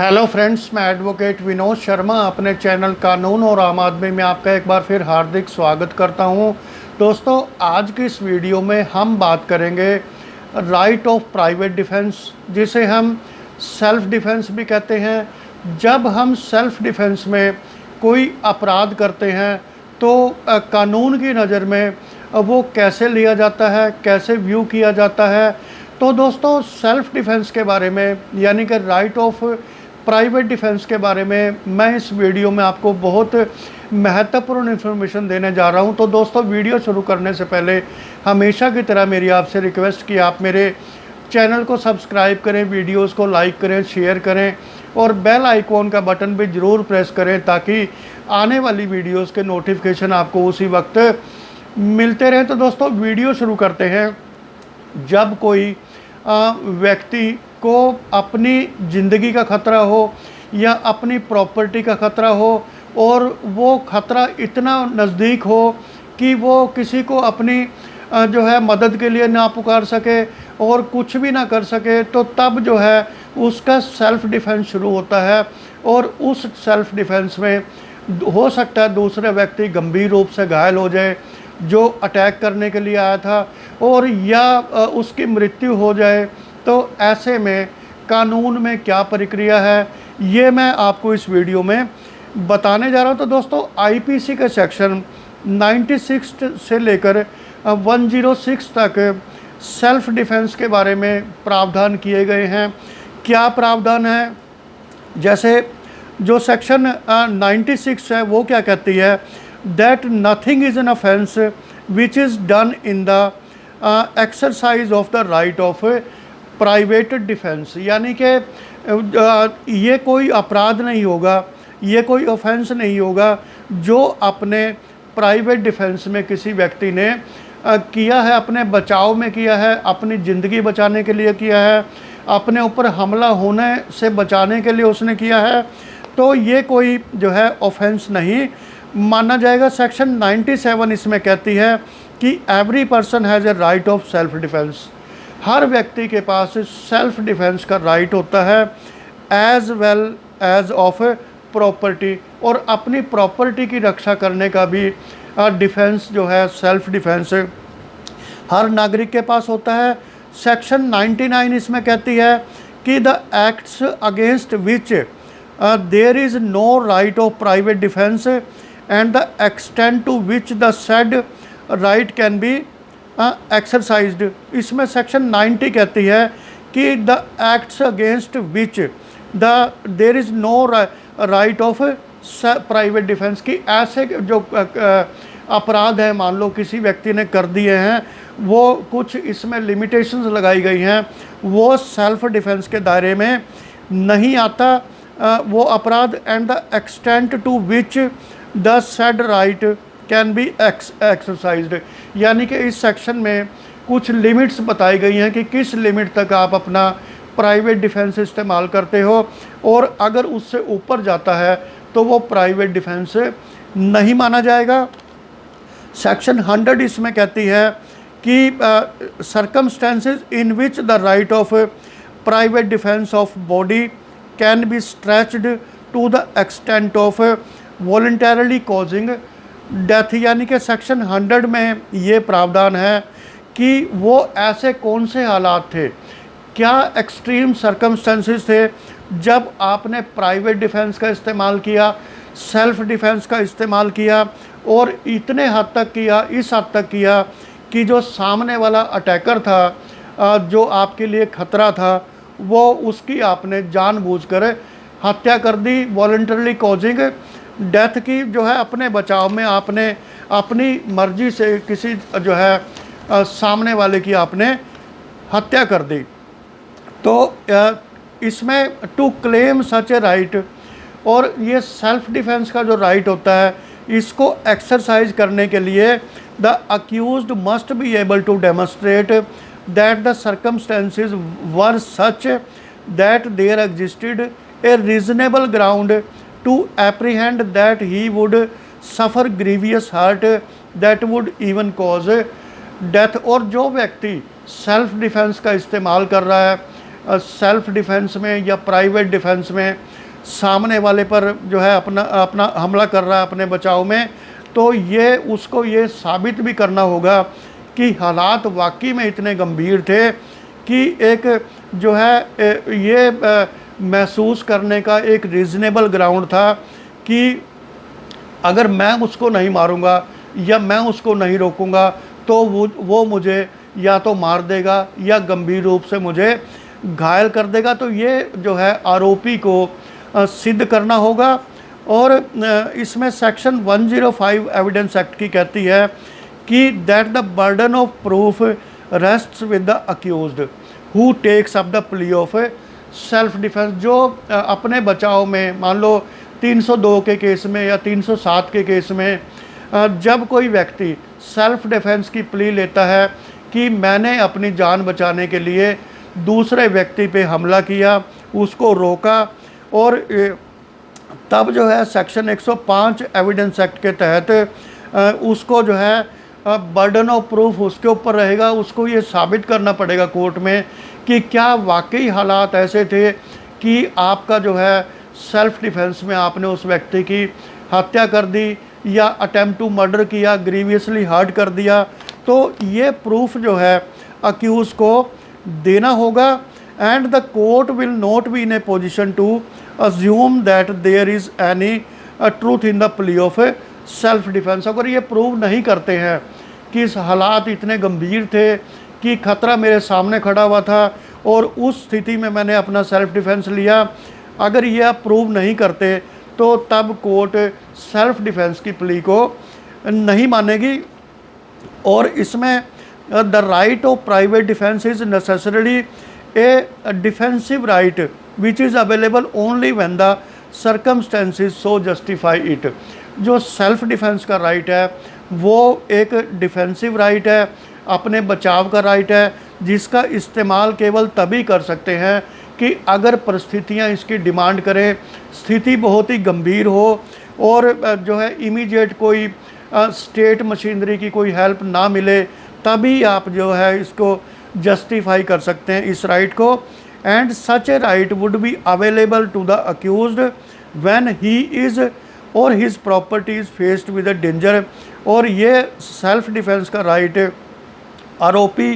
Hello friends, मैं advocate Vinod Sharma अपने channel कानून और आम आदमी में आपका एक बार फिर हार्दिक स्वागत करता हूं। दोस्तों, आज की इस वीडियो में हम बात करेंगे राइट ऑफ प्राइवेट डिफेंस, जिसे हम सेल्फ डिफेंस भी कहते हैं। जब हम सेल्फ डिफेंस में कोई अपराध करते हैं तो कानून की नज़र में वो कैसे लिया जाता है, कैसे व्यू किया जाता है। तो दोस्तों, सेल्फ डिफेंस के बारे में यानी कि राइट ऑफ प्राइवेट डिफेंस के बारे में मैं इस वीडियो में आपको बहुत महत्वपूर्ण इन्फॉर्मेशन देने जा रहा हूं। तो दोस्तों, वीडियो शुरू करने से पहले हमेशा की तरह मेरी आपसे रिक्वेस्ट कि आप मेरे चैनल को सब्सक्राइब करें, वीडियोस को लाइक करें, शेयर करें और बेल आइकॉन का बटन भी ज़रूर प्रेस करें ताकि आने वाली वीडियोस के नोटिफिकेशन आपको उसी वक्त मिलते रहें। तो दोस्तों, वीडियो शुरू करते हैं। जब कोई व्यक्ति को अपनी ज़िंदगी का ख़तरा हो या अपनी प्रॉपर्टी का ख़तरा हो और वो ख़तरा इतना नज़दीक हो कि वो किसी को अपनी जो है मदद के लिए ना पुकार सके और कुछ भी ना कर सके, तो तब जो है उसका सेल्फ डिफेंस शुरू होता है। और उस सेल्फ डिफेंस में हो सकता है दूसरे व्यक्ति गंभीर रूप से घायल हो जाए जो अटैक करने के लिए आया था, और या उसकी मृत्यु हो जाए। तो ऐसे में कानून में क्या प्रक्रिया है, ये मैं आपको इस वीडियो में बताने जा रहा हूँ। तो दोस्तों, आईपीसी के सेक्शन 96 से लेकर 106 तक सेल्फ डिफेंस के बारे में प्रावधान किए गए हैं। क्या प्रावधान है? जैसे जो सेक्शन 96 है वो क्या कहती है, that nothing is an offence which is done in the exercise of the right of private defence. यानी कि ये कोई अपराध नहीं होगा, ये कोई ऑफेंस नहीं होगा जो अपने प्राइवेट डिफेंस में किसी व्यक्ति ने किया है, अपने बचाव में किया है, अपनी ज़िंदगी बचाने के लिए किया है, अपने ऊपर हमला होने से बचाने के लिए उसने किया है। तो ये कोई जो है ऑफेंस नहीं माना जाएगा। सेक्शन 97 इसमें कहती है कि every person has a right of self defence. हर व्यक्ति के पास सेल्फ डिफेंस का राइट होता है, as well as of property, और अपनी प्रॉपर्टी की रक्षा करने का भी डिफेंस जो है सेल्फ डिफेंस हर नागरिक के पास होता है। सेक्शन 99 इसमें कहती है कि the acts against which there is no right of private defence and the extent to which the said right can be exercised. इसमें सेक्शन 90 कहती है कि the acts against which there is no right of private defence, की ऐसे जो अपराध हैं मान लो किसी व्यक्ति ने कर दिए हैं, वो कुछ इसमें लिमिटेशंस लगाई गई हैं, वो सेल्फ डिफेंस के दायरे में नहीं आता वो अपराध। And the extent to which the said right can be exercised, यानी कि इस सेक्शन में कुछ लिमिट्स बताई गई हैं कि किस लिमिट तक आप अपना प्राइवेट डिफेंस इस्तेमाल करते हो, और अगर उससे ऊपर जाता है तो वो प्राइवेट डिफेंस नहीं माना जाएगा। सेक्शन 100 इसमें कहती है कि circumstances in which the right of private defence of body can be stretched to the extent of voluntarily causing death. यानी कि सेक्शन 100 में ये प्रावधान है कि वो ऐसे कौन से हालात थे, क्या एक्सट्रीम सर्कमस्टेंसेस थे जब आपने प्राइवेट डिफेंस का इस्तेमाल किया, सेल्फ डिफेंस का इस्तेमाल किया, और इतने हद तक किया, इस हद तक किया कि जो सामने वाला अटैकर था, जो आपके लिए ख़तरा था, वो उसकी आपने जानबूझकर हत्या कर दी, वॉलंटरली कॉजिंग डेथ की, जो है अपने बचाव में आपने अपनी मर्जी से किसी जो है सामने वाले की आपने हत्या कर दी। तो इसमें to claim such a right, और ये सेल्फ डिफेंस का जो राइट होता है इसको एक्सरसाइज करने के लिए the accused must be able to demonstrate that the circumstances were such that there existed a reasonable ground to apprehend that he would suffer grievous hurt that would even cause death. और जो व्यक्ति self defence का इस्तेमाल कर रहा है self defence में या प्राइवेट डिफेंस में, सामने वाले पर जो है अपना अपना हमला कर रहा है अपने बचाव में, तो ये उसको ये साबित भी करना होगा कि हालात वाकई में इतने गंभीर थे कि एक जो है ये महसूस करने का एक रीज़नेबल ग्राउंड था कि अगर मैं उसको नहीं मारूंगा या मैं उसको नहीं रोकूंगा तो वो मुझे या तो मार देगा या गंभीर रूप से मुझे घायल कर देगा। तो ये जो है आरोपी को सिद्ध करना होगा। और इसमें सेक्शन 105 एविडेंस एक्ट की कहती है कि that the burden of proof rests with the accused who takes up the plea of self defence. जो अपने बचाव में मान लो 302 के केस में या 307 के केस में जब कोई व्यक्ति सेल्फ डिफेंस की प्ली लेता है कि मैंने अपनी जान बचाने के लिए दूसरे व्यक्ति पे हमला किया, उसको रोका, और तब जो है सेक्शन 105 एविडेंस एक्ट के तहत उसको जो है बर्डन ऑफ प्रूफ उसके ऊपर रहेगा। उसको ये साबित करना पड़ेगा कोर्ट में कि क्या वाकई हालात ऐसे थे कि आपका जो है सेल्फ डिफेंस में आपने उस व्यक्ति की हत्या कर दी या अटेम्प्ट टू मर्डर किया, ग्रीवियसली हर्ट कर दिया। तो ये प्रूफ जो है अक्यूज़ को देना होगा। And the court will not be in a position to assume that there is any truth in the plea of self defence. अगर ये प्रूव नहीं करते हैं कि इस हालात इतने गंभीर थे कि खतरा मेरे सामने खड़ा हुआ था और उस स्थिति में मैंने अपना सेल्फ डिफेंस लिया, अगर ये आप प्रूव नहीं करते तो तब कोर्ट सेल्फ डिफेंस की प्ली को नहीं मानेगी। और इसमें the right of private defence is necessarily A defensive right which is available only when the circumstances so justify it. जो सेल्फ डिफेंस का राइट है वो एक डिफेंसिव राइट है, अपने बचाव का राइट है, जिसका इस्तेमाल केवल तभी कर सकते हैं कि अगर परिस्थितियां इसकी डिमांड करें, स्थिति बहुत ही गंभीर हो और जो है इमीडिएट कोई स्टेट मशीनरी की कोई हेल्प ना मिले, तभी आप जो है इसको जस्टिफाई कर सकते हैं इस राइट को। And such a right would be available to the accused when he is or his property is faced with a danger. और ये सेल्फ डिफेंस का राइट आरोपी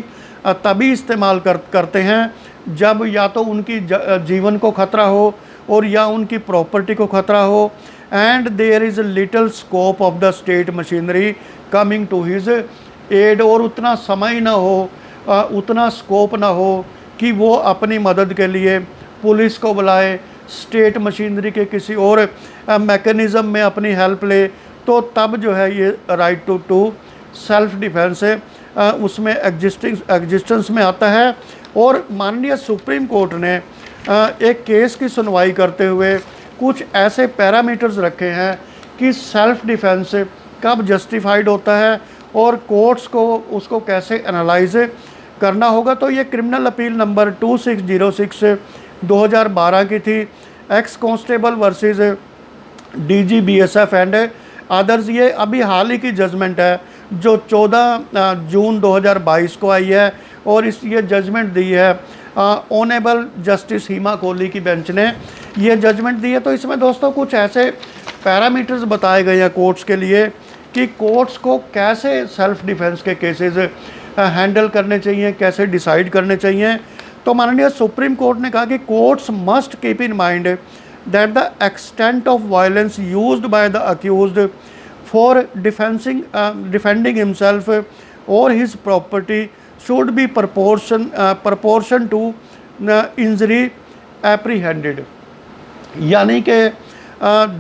तभी इस्तेमाल करते हैं जब या तो उनकी जीवन को खतरा हो और या उनकी प्रॉपर्टी को खतरा हो। And there is little scope of the state machinery coming to his aid. और उतना समय ना हो, उतना स्कोप ना हो कि वो अपनी मदद के लिए पुलिस को बुलाए, स्टेट मशीनरी के किसी और मैकेनिज़्म में अपनी हेल्प ले, तो तब जो है ये राइट टू सेल्फ डिफेंस उसमें एग्जिस्टेंस में आता है। और माननीय सुप्रीम कोर्ट ने एक केस की सुनवाई करते हुए कुछ ऐसे पैरामीटर्स रखे हैं कि सेल्फ डिफेंस कब जस्टिफाइड होता है और कोर्ट्स को उसको कैसे एनालाइज करना होगा। तो ये क्रिमिनल अपील नंबर 2606 2012 की थी, x constable versus DG BSF and others. ये अभी हाल ही की जजमेंट है जो 14 जून 2022 को आई है और ये जजमेंट दी है ऑनेबल जस्टिस हीमा कोहली की बेंच ने ये जजमेंट दी है। तो इसमें दोस्तों कुछ ऐसे पैरामीटर्स बताए गए हैं कोर्ट्स के लिए कि कोर्ट्स को कैसे सेल्फ डिफेंस के केसेस हैंडल करने चाहिए, कैसे डिसाइड करने चाहिए। तो माननीय सुप्रीम कोर्ट ने कहा कि courts must keep in mind that the extent of violence used by the accused for defending himself or his property should be proportion to injury apprehended. यानी कि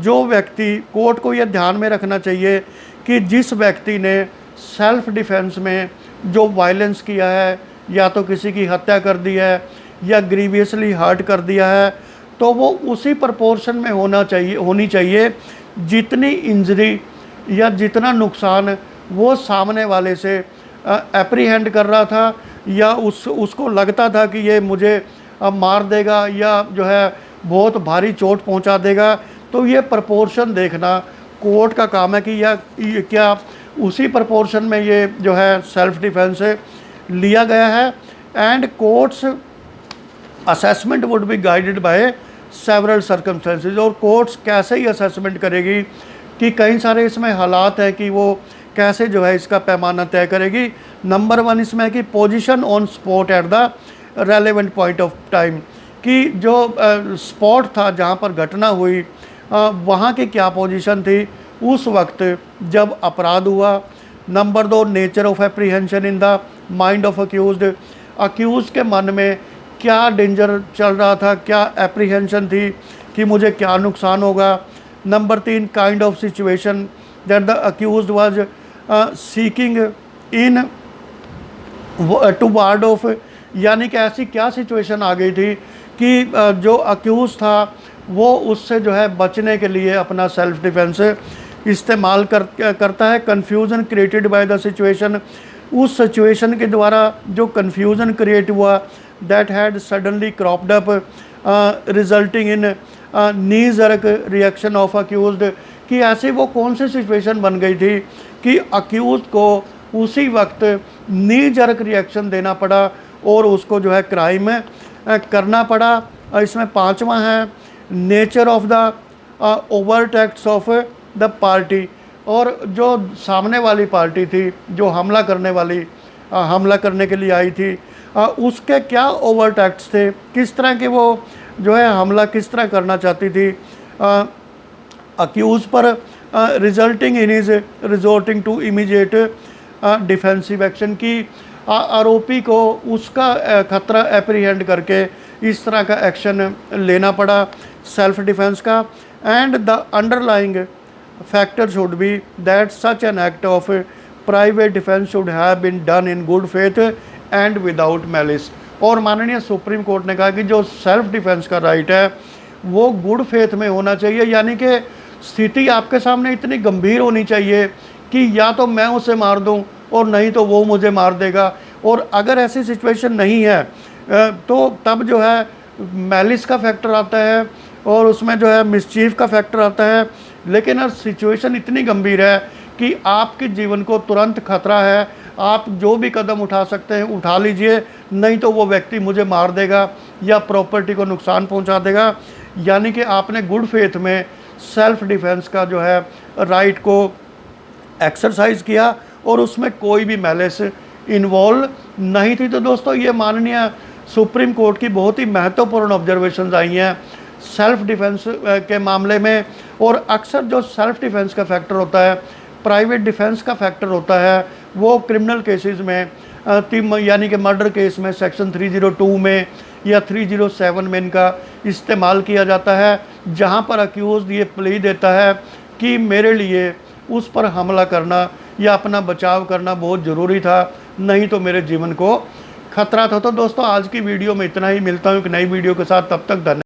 जो व्यक्ति, कोर्ट को यह ध्यान में रखना चाहिए कि जिस व्यक्ति ने सेल्फ डिफेंस में जो वायलेंस किया है, या तो किसी की हत्या कर दी है या ग्रीवियसली हर्ट कर दिया है, तो वो उसी प्रपोर्शन में होनी चाहिए जितनी इंजरी या जितना नुकसान वो सामने वाले से एप्रीहेंड कर रहा था या उसको लगता था कि ये मुझे मार देगा या जो है बहुत भारी चोट पहुंचा देगा। तो ये प्रपोर्शन देखना कोर्ट का काम है कि ये क्या उसी प्रपोर्शन में ये जो है सेल्फ डिफेंस लिया गया है। And courts assessment would be guided by several circumstances. और कोर्ट्स कैसे ही असेसमेंट करेगी कि कई सारे इसमें हालात हैं कि वो कैसे जो है इसका पैमाना तय करेगी। नंबर 1 इसमें है कि position on spot at the relevant point of time, कि जो स्पॉट था जहाँ पर घटना हुई वहाँ की क्या पोजीशन थी उस वक्त जब अपराध हुआ। Number 2 nature of apprehension in the mind of accused के मन में क्या डेंजर चल रहा था, क्या एप्रीहेंशन थी कि मुझे क्या नुकसान होगा। Number 3 kind of situation that the accused was seeking in to ward off, यानी कि ऐसी क्या सिचुएशन आ गई थी कि जो अक्यूज था वो उससे जो है बचने के लिए अपना सेल्फ डिफेंस इस्तेमाल करता है। Confusion created by the situation, उस सिचुएशन के द्वारा जो कन्फ्यूज़न क्रिएट हुआ that had suddenly cropped up resulting in knee jerk reaction of accused, कि ऐसी वो कौन सी सिचुएशन बन गई थी कि अक्यूज को उसी वक्त नी जर्क रिएक्शन देना पड़ा और उसको जो है क्राइम करना पड़ा। इसमें 5वां है nature of the overt acts of the party, और जो सामने वाली पार्टी थी जो हमला करने के लिए आई थी उसके क्या ओवर्ट एक्ट्स थे, किस तरह के वो जो है हमला किस तरह करना चाहती थी अक्यूज़ पर, resulting in is resorting to immediate defensive action, की आरोपी को उसका खतरा एप्रीहेंड करके इस तरह का एक्शन लेना पड़ा सेल्फ डिफेंस का। And the underlying factor should be that such an act of private defence should have been done in good faith and without malice. और माननीय सुप्रीम कोर्ट ने कहा कि जो सेल्फ डिफेंस का राइट है वो गुड फेथ में होना चाहिए, यानी कि स्थिति आपके सामने इतनी गंभीर होनी चाहिए कि या तो मैं उसे मार दूं और नहीं तो वो मुझे मार देगा। और अगर ऐसी सिचुएशन नहीं है तो तब जो है मैलिस का फैक्टर आता है और उसमें जो है मिसचीफ का फैक्टर आता है। लेकिन अगर सिचुएशन इतनी गंभीर है कि आपके जीवन को तुरंत खतरा है, आप जो भी कदम उठा सकते हैं उठा लीजिए, नहीं तो वो व्यक्ति मुझे मार देगा या प्रॉपर्टी को नुकसान पहुंचा देगा। यानी कि आपने गुड फेथ में सेल्फ डिफेंस का जो है राइट को एक्सरसाइज किया और उसमें कोई भी मैलिस इन्वॉल्व नहीं थी। तो दोस्तों ये माननीय सुप्रीम कोर्ट की बहुत ही महत्वपूर्ण ऑब्जर्वेशंस आई हैं सेल्फ डिफेंस के मामले में। और अक्सर जो सेल्फ डिफेंस का फैक्टर होता है, प्राइवेट डिफेंस का फैक्टर होता है, वो क्रिमिनल केसेस में यानी कि मर्डर केस में सेक्शन 302 में या 307 में इनका इस्तेमाल किया जाता है, जहां पर अक्यूज़ ये प्ली देता है कि मेरे लिए उस पर हमला करना या अपना बचाव करना बहुत ज़रूरी था, नहीं तो मेरे जीवन को खतरा था। तो दोस्तों आज की वीडियो में इतना ही, मिलता हूँ एक नई वीडियो के साथ, तब तक धन्यवाद।